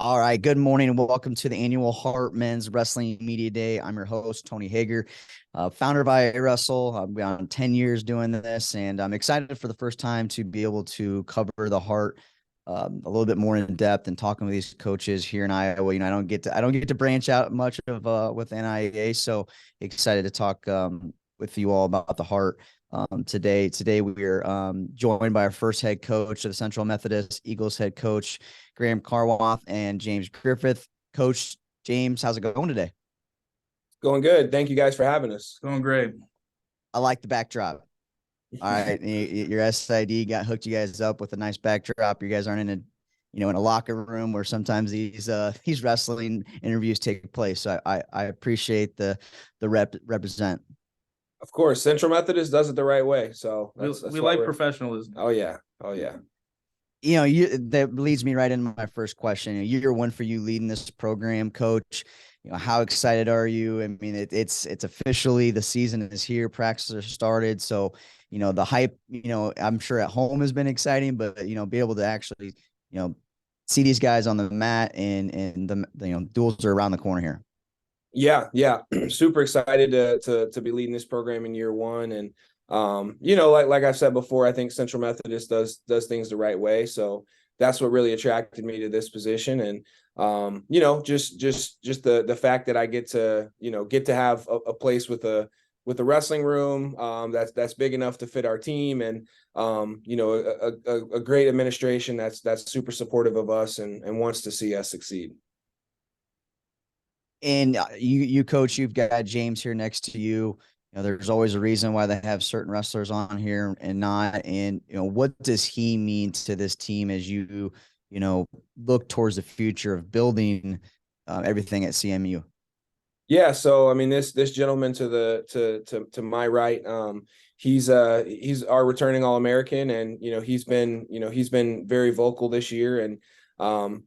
All right. Good morning and welcome to the annual Heart Men's Wrestling Media Day. I'm your host, Tony Hager, founder of I Wrestle. I've been on 10 years doing this, and I'm excited for the first time to be able to cover the Heart a little bit more in depth and talking with these coaches here in Iowa. I don't get to branch out much of with NIA, so excited to talk with you all about the Heart. Today we're joined by our first head coach of the Central Methodist Eagles head coach, Graham Carwath, and James Griffith. Coach James, how's it going today? Going good. Thank you guys for having us. Going great. I like the backdrop. All right. Your SID got hooked you guys up with a nice backdrop. You guys aren't in a locker room where sometimes these wrestling interviews take place. So I appreciate the represent. Of course, Central Methodist does it the right way. So we like professionalism. Oh yeah. That leads me right into my first question. Year one for you leading this program, Coach. How excited are you? I mean, it's officially the season is here. Practices are started. So, the hype, I'm sure at home has been exciting, but, be able to actually, see these guys on the mat and the duels are around the corner here. Yeah. Super excited to be leading this program in year one. And, like I've said before, I think Central Methodist does things the right way. So that's what really attracted me to this position. And, just the fact that I get to have a place with a wrestling room that's big enough to fit our team, and a great administration that's super supportive of us and wants to see us succeed. And you coach, you've got James here next to you. There's always a reason why they have certain wrestlers on here and not. And, what does he mean to this team as you look towards the future of building everything at CMU? Yeah. So, I mean, this gentleman to my right, he's our returning All-American, and, he's been very vocal this year, and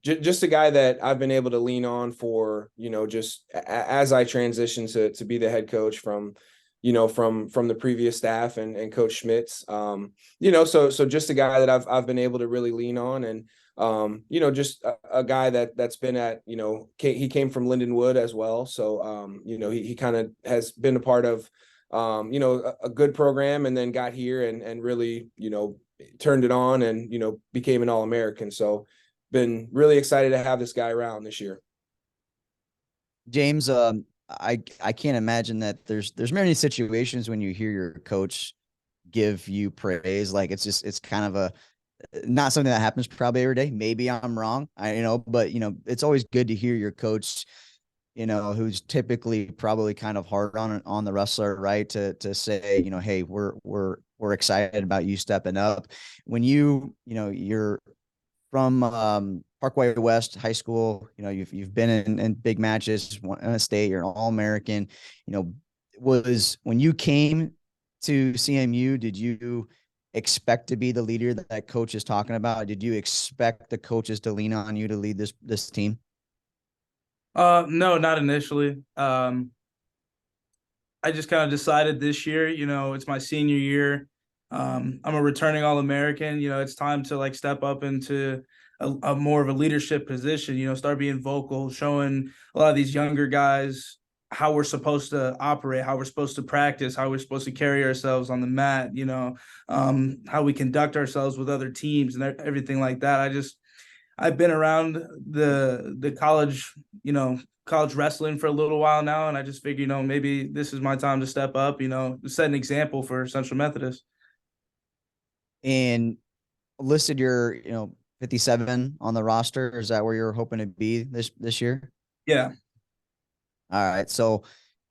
just a guy that I've been able to lean on for, just as I transition to be the head coach from the previous staff and Coach Schmitz. So just a guy that I've been able to really lean on, and just a guy that's been at, he came from Lindenwood as well. So, he kind of has been a part of, a good program, and then got here and really, turned it on and, became an All-American. So been really excited to have this guy around this year. James, I can't imagine that there's many situations when you hear your coach give you praise. Like it's kind of a not something that happens probably every day. Maybe I'm wrong. But it's always good to hear your coach, who's typically probably kind of hard on the wrestler, right? To say, hey, we're excited about you stepping up. When you're from Parkway West High School, you've been in big matches, won a state, you're an All-American. Was when you came to CMU, did you expect to be the leader that coach is talking about? Did you expect the coaches to lean on you to lead this team? No, not initially. I just kind of decided this year, it's my senior year. I'm a returning All-American. It's time to step up into a more of a leadership position, start being vocal, showing a lot of these younger guys how we're supposed to operate, how we're supposed to practice, how we're supposed to carry ourselves on the mat, how we conduct ourselves with other teams and everything like that. I've been around the college, college wrestling for a little while now, and I just figured, maybe this is my time to step up, set an example for Central Methodist. And listed your 57 on the roster. Is that where you're hoping to be this year? Yeah. All right. So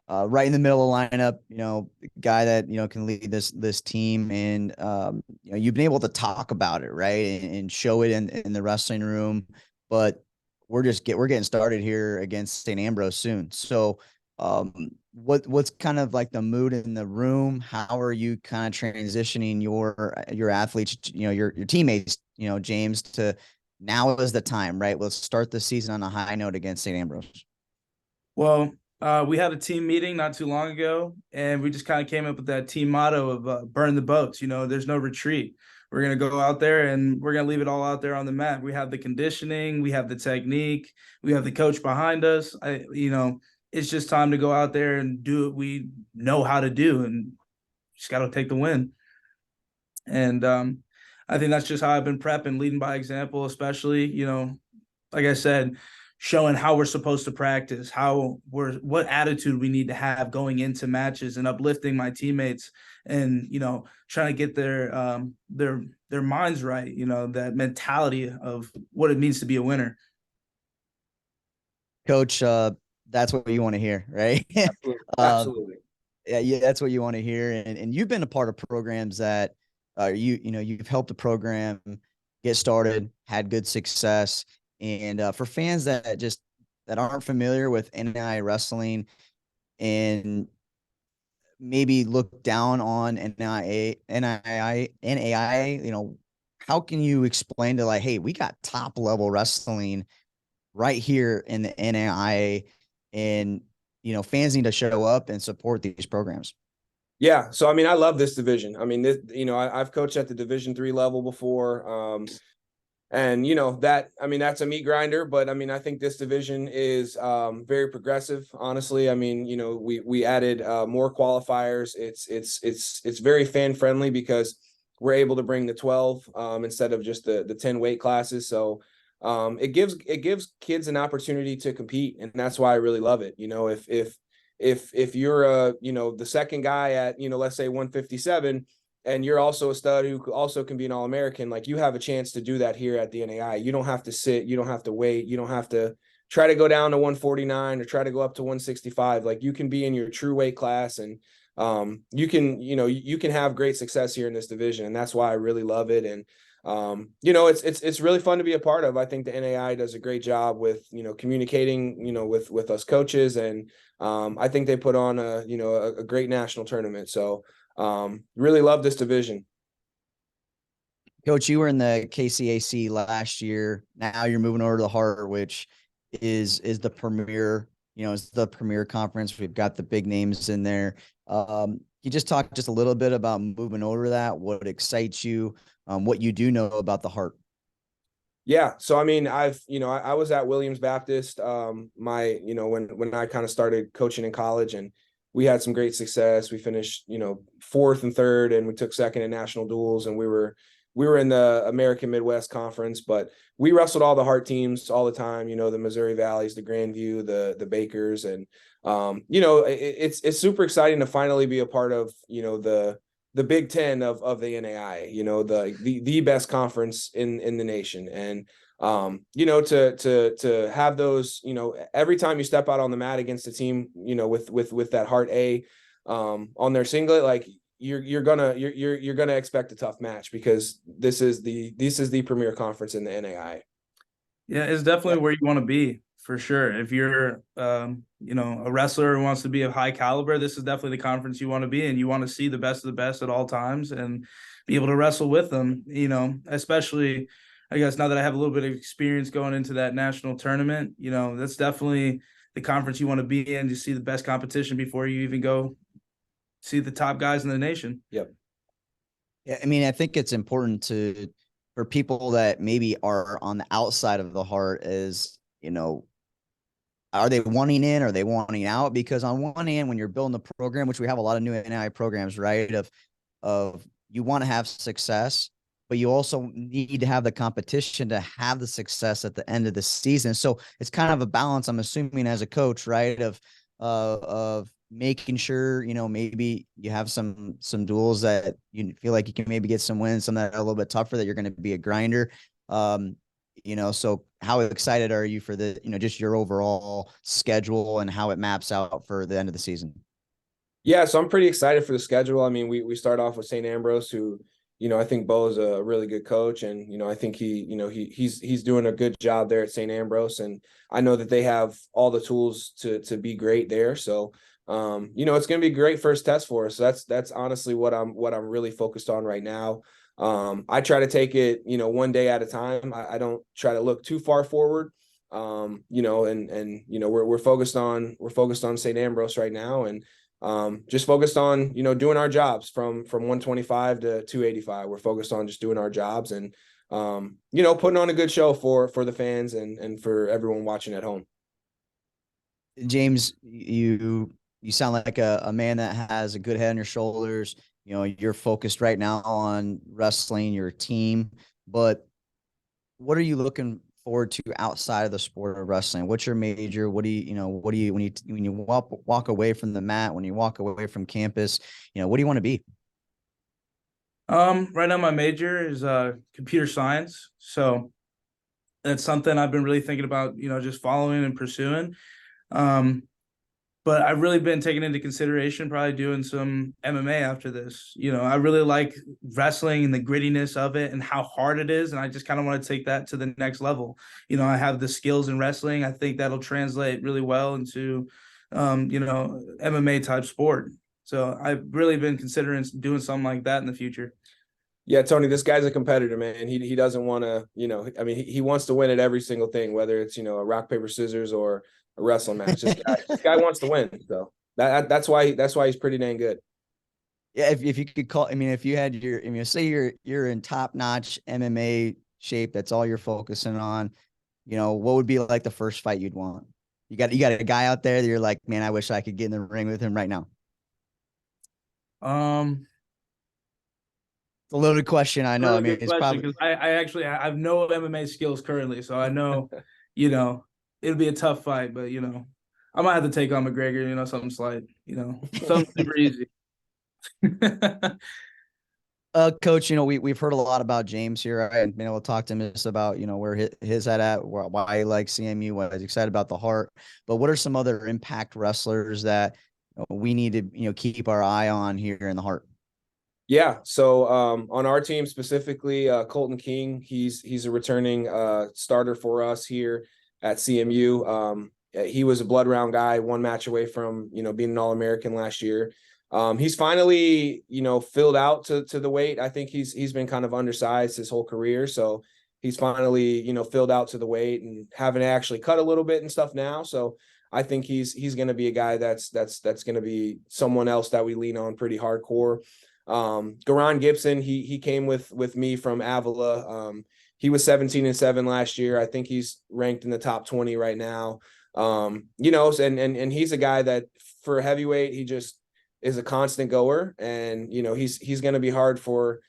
right in the middle of the lineup, guy that can lead this team, and you've been able to talk about it, right, and show it in the wrestling room. But we're getting started here against St. Ambrose soon. So what's kind of like the mood in the room? How are you kind of transitioning your athletes, your teammates, James, to now is the time, right? Let's start the season on a high note against St. Ambrose. Well, we had a team meeting not too long ago, and we just kind of came up with that team motto of burn the boats. There's no retreat. we're going to go out there and we're going to leave it all out there on the mat. We have the conditioning, we have the technique, we have the coach behind us. It's just time to go out there and do what we know how to do, and just got to take the win. And I think that's just how I've been prepping, leading by example, especially, like I said, showing how we're supposed to practice, what attitude we need to have going into matches, and uplifting my teammates, and trying to get their minds right, that mentality of what it means to be a winner. Coach, that's what you want to hear, right? Absolutely. Absolutely. Yeah, that's what you want to hear. And you've been a part of programs that you've helped a program get started, had good success. And for fans that aren't familiar with NAI wrestling and maybe look down on NAI, how can you explain to, like, hey, we got top level wrestling right here in the NAI, and fans need to show up and support these programs? Yeah. So, I mean, I love this division. I mean, I've coached at the Division III level before. And that's a meat grinder, but I mean, I think this division is very progressive, honestly. I mean, we added more qualifiers. It's very fan friendly because we're able to bring the 12 instead of just the 10 weight classes. So it gives kids an opportunity to compete, and that's why I really love it. If you're the second guy at let's say 157, and you're also a stud who also can be an All-American, like, you have a chance to do that here at the NAI. You don't have to sit, you don't have to wait, you don't have to try to go down to 149 or try to go up to 165. Like, you can be in your true weight class, and you can have great success here in this division, and that's why I really love it. And it's really fun to be a part of. I think the NAI does a great job with communicating with us coaches, and I think they put on a great national tournament. So really love this division. Coach, you were in the KCAC last year. Now you're moving over to the Heart, which is the premier, is the premier conference. We've got the big names in there. You just talk just a little bit about moving over to that, what excites you, what you do know about the Heart. Yeah. So, I mean, I was at Williams Baptist, when I kind of started coaching in college, and we had some great success. We finished, fourth and third, and we took second in national duels, and we were in the American Midwest Conference, but we wrestled all the Heart teams all the time, the Missouri Valleys, the Grandview, the Bakers. And, it's super exciting to finally be a part of, the Big Ten of the NAI, the best conference in the nation. And, to have those, every time you step out on the mat against a team, with that Heart A on their singlet, like, you're gonna expect a tough match, because this is the premier conference in the NAI. Yeah, it's definitely where you want to be, for sure. If you're a wrestler who wants to be of high caliber, this is definitely the conference you want to be in. You want to see the best of the best at all times and be able to wrestle with them, especially, I guess, now that I have a little bit of experience going into that national tournament, that's definitely the conference you want to be in, to see the best competition before you even go see the top guys in the nation. Yep. Yeah, I mean, I think it's important for people that maybe are on the outside of the Heart, is, are they wanting in? Or are they wanting out? Because on one hand, when you're building the program, which we have a lot of new NAI programs, right, of you want to have success, but you also need to have the competition to have the success at the end of the season. So it's kind of a balance, I'm assuming, as a coach, right, of making sure, maybe you have some duels that you feel like you can maybe get some wins, some that are a little bit tougher, that you're going to be a grinder. So how excited are you for the, just your overall schedule and how it maps out for the end of the season? Yeah, so I'm pretty excited for the schedule. I mean, we start off with St. Ambrose, who, I think Bo is a really good coach, and I think he's doing a good job there at St. Ambrose, and I know that they have all the tools to be great there. So it's going to be a great first test for us. So that's honestly what I'm really focused on right now. I try to take it, one day at a time. I don't try to look too far forward. We're focused on St. Ambrose right now, and just focused on, doing our jobs from 125 to 285. We're focused on just doing our jobs and, putting on a good show for the fans and for everyone watching at home. James, you sound like a man that has a good head on your shoulders. You're focused right now on wrestling, your team, but what are you looking forward to outside of the sport of wrestling? What's your major? What do you when you walk away from the mat, when you walk away from campus, what do you want to be? Right now my major is computer science. So that's something I've been really thinking about, just following and pursuing. Um, but I've really been taking into consideration probably doing some MMA after this. I really like wrestling and the grittiness of it and how hard it is. And I just kind of want to take that to the next level. I have the skills in wrestling. I think that'll translate really well into, MMA type sport. So I've really been considering doing something like that in the future. Yeah, Tony, this guy's a competitor, man. He doesn't want to, he wants to win at every single thing, whether it's, a rock, paper, scissors or a wrestling match. This guy wants to win. So that's why he's pretty dang good. Yeah, if you could call, I mean, if you had say you're in top notch MMA shape, that's all you're focusing on. What would be like the first fight you'd want? You got a guy out there that you're like, man, I wish I could get in the ring with him right now. It's a loaded question, I know. I mean, it's question probably because I actually have no MMA skills currently, so I know, it'll be a tough fight, but I might have to take on McGregor, something slight, something super easy. Coach, we've heard a lot about James here. I've been able to talk to him just about, where his head at, why he likes CMU, why he's excited about the heart. But what are some other impact wrestlers that we need to, keep our eye on here in the heart? Yeah. So on our team specifically, Colton King, he's a returning starter for us here at CMU. He was a blood round guy, one match away from, being an All-American last year. He's finally, filled out to the weight. I think he's been kind of undersized his whole career. So he's finally, filled out to the weight and having to actually cut a little bit and stuff now. So I think he's going to be a guy that's going to be someone else that we lean on pretty hardcore. Garon Gibson, he came with me from Avila. He was 17-7 last year. I think he's ranked in the top 20 right now. And he's a guy that for heavyweight, he just is a constant goer, and he's going to be hard for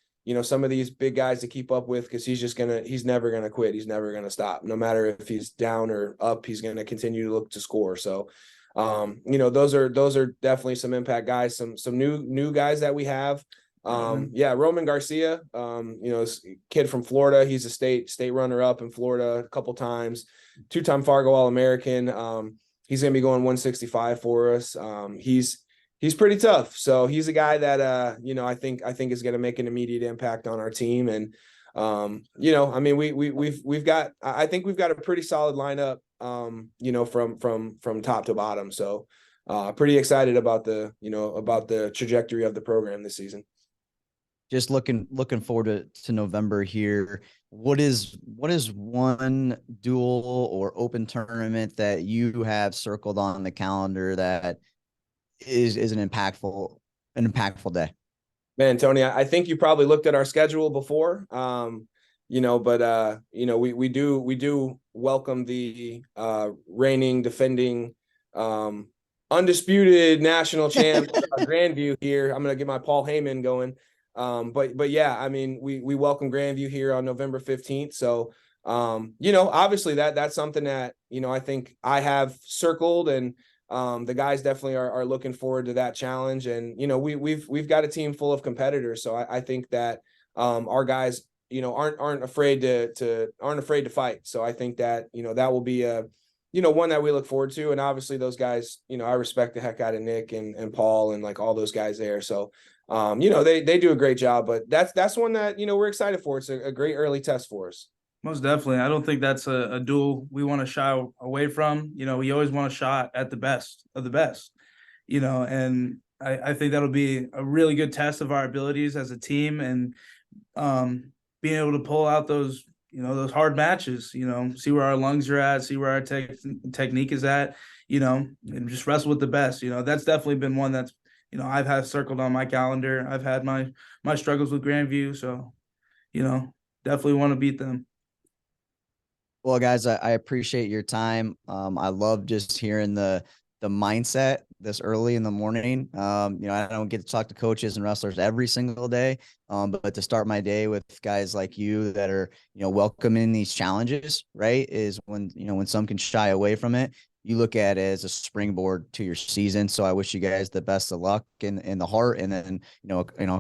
some of these big guys to keep up with, because he's never going to quit. He's never going to stop. No matter if he's down or up, he's going to continue to look to score. So those are definitely some impact guys, some new guys that we have. Roman Garcia, kid from Florida. He's a state runner up in Florida a couple times, 2-time Fargo All-American. He's going to be going 165 for us. He's pretty tough. So he's a guy that I think is going to make an immediate impact on our team. And we've got a pretty solid lineup, from top to bottom. So pretty excited about the trajectory of the program this season. Just looking forward to November here. What is one dual or open tournament that you have circled on the calendar that is an impactful day? Man, Tony, I think you probably looked at our schedule before. We do welcome the reigning, defending, undisputed national champ Grandview here. I'm gonna get my Paul Heyman going. But yeah, I mean, we welcome Grandview here on November 15th. So obviously that's something that I think I have circled, and the guys definitely are looking forward to that challenge. And we've got a team full of competitors, so I think that our guys aren't afraid to fight. So I think that that will be a one that we look forward to. And obviously those guys, I respect the heck out of Nick and Paul and like all those guys there. So they do a great job, but that's one that we're excited for. It's a great early test for us. Most definitely. I don't think that's a duel we want to shy away from. We always want a shot at the best of the best, and I think that'll be a really good test of our abilities as a team, and being able to pull out those those hard matches, see where our lungs are at, see where our technique is at, and just wrestle with the best. That's definitely been one that's, I've had circled on my calendar. I've had my struggles with Grandview. So, definitely want to beat them. Well, guys, I appreciate your time. I love just hearing the mindset this early in the morning. I don't get to talk to coaches and wrestlers every single day, but to start my day with guys like you that are, welcoming these challenges, right, is when some can shy away from it, you look at it as a springboard to your season. So I wish you guys the best of luck in the heart, and then,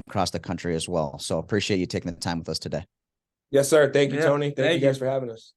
across the country as well. So appreciate you taking the time with us today. Yes, sir. Thank you, Yeah, Tony. Thank you thank guys you. for having us.